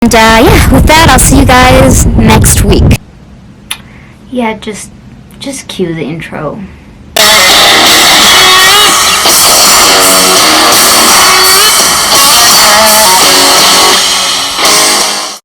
And yeah, with that, I'll see you guys next week. Yeah, just cue the intro.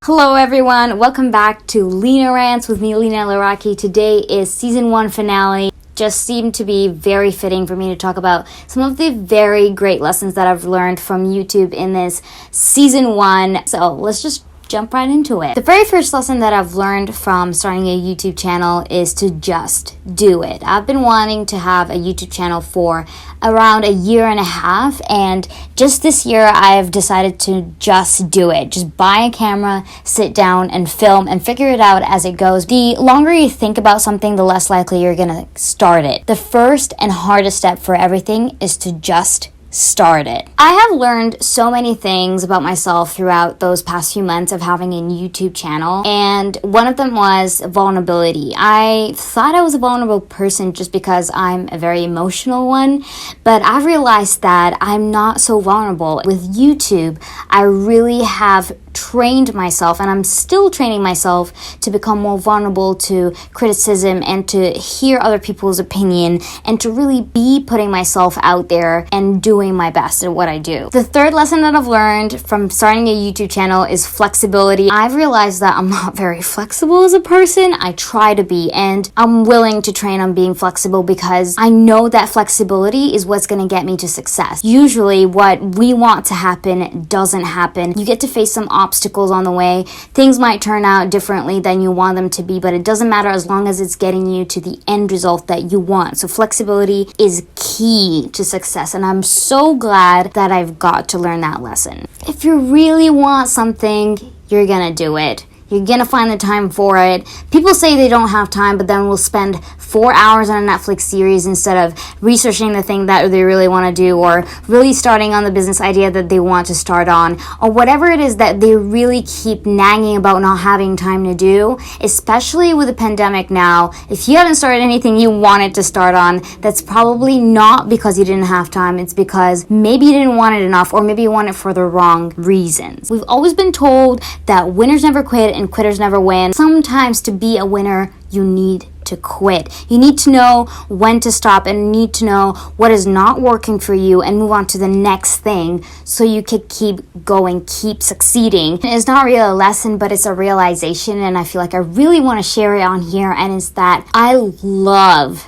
Hello everyone, welcome back to Lina Rants with me, Lina. Today is season 1 finale. Just seemed to be very fitting for me to talk about some of the very great lessons that I've learned from YouTube in this season 1. So let's just jump right into it. The very first lesson that I've learned from starting a YouTube channel is to just do it. I've been wanting to have a YouTube channel for around a year and a half, and just this year I've decided to just do it. Just buy a camera, sit down and film and figure it out as it goes. The longer you think about something, the less likely you're gonna start it. The first and hardest step for everything is to just start it. I have learned so many things about myself throughout those past few months of having a YouTube channel, and one of them was vulnerability. I thought I was a vulnerable person just because I'm a very emotional one, but I've realized that I'm not so vulnerable. With YouTube, I really have trained myself, and I'm still training myself to become more vulnerable to criticism and to hear other people's opinion and to really be putting myself out there and doing my best at what I do. The third lesson that I've learned from starting a YouTube channel is flexibility. I've realized that I'm not very flexible as a person. I try to be, and I'm willing to train on being flexible because I know that flexibility is what's going to get me to success. Usually what we want to happen doesn't happen. You get to face some obstacles on the way. Things might turn out differently than you want them to be, but it doesn't matter as long as it's getting you to the end result that you want. So flexibility is key to success, and I'm so glad that I've got to learn that lesson. If you really want something, you're gonna do it. You're gonna find the time for it. People say they don't have time, but then will spend 4 hours on a Netflix series instead of researching the thing that they really want to do, or really starting on the business idea that they want to start on, or whatever it is that they really keep nagging about not having time to do. Especially with the pandemic now, if you haven't started anything you wanted to start on, that's probably not because you didn't have time. It's because maybe you didn't want it enough, or maybe you want it for the wrong reasons. We've always been told that winners never quit and quitters never win. Sometimes to be a winner, you need to quit. You need to know when to stop, and you need to know what is not working for you and move on to the next thing so you can keep going, keep succeeding. It's not really a lesson, but it's a realization, and I feel like I really want to share it on here, and it's that I love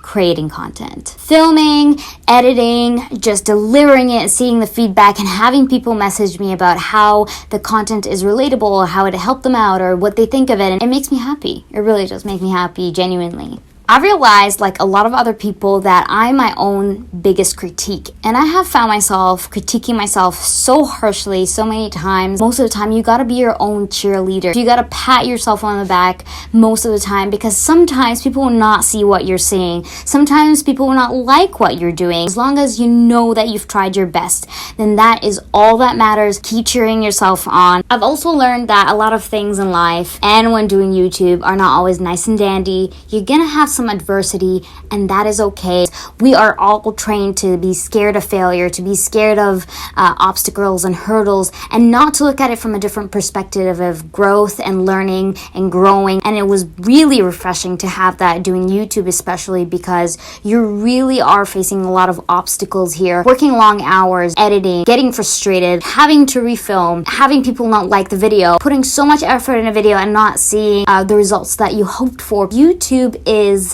creating content. Filming, editing, just delivering it, seeing the feedback, and having people message me about how the content is relatable, or how it helped them out, or what they think of it. And it makes me happy. It really does make me happy, genuinely. I realized, like a lot of other people, that I'm my own biggest critique. And I have found myself critiquing myself so harshly so many times. Most of the time, you gotta be your own cheerleader. You gotta pat yourself on the back most of the time, because sometimes people will not see what you're saying. Sometimes people will not like what you're doing. As long as you know that you've tried your best, then that is all that matters. Keep cheering yourself on. I've also learned that a lot of things in life and when doing YouTube are not always nice and dandy. You're gonna have some adversity, and that is okay. We are all trained to be scared of failure, to be scared of obstacles and hurdles, and not to look at it from a different perspective of growth and learning and growing. And it was really refreshing to have that doing YouTube, especially because you really are facing a lot of obstacles here, working long hours, editing, getting frustrated, having to refilm, having people not like the video, putting so much effort in a video and not seeing the results that you hoped for. YouTube is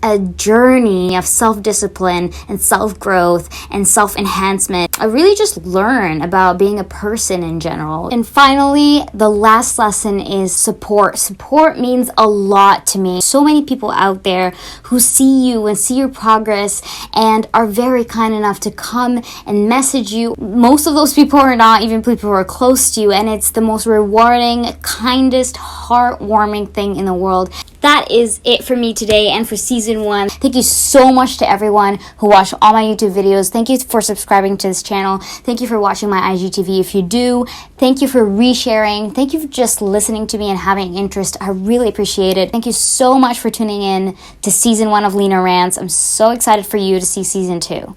a journey of self-discipline and self-growth and self-enhancement. I really just learn about being a person in general. And finally, the last lesson is support. Support means a lot to me. So many people out there who see you and see your progress and are very kind enough to come and message you. Most of those people are not even people who are close to you, and it's the most rewarding, kindest, heartwarming thing in the world. That is it for me today and for season 1. Thank you so much to everyone who watched all my YouTube videos. Thank you for subscribing to this channel. Thank you for watching my IGTV if you do. Thank you for resharing. Thank you for just listening to me and having interest. I really appreciate it. Thank you so much for tuning in to season 1 of Lina Rants. I'm so excited for you to see season 2.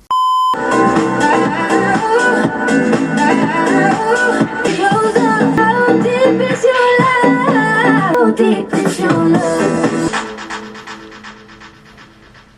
Deep deep into your love.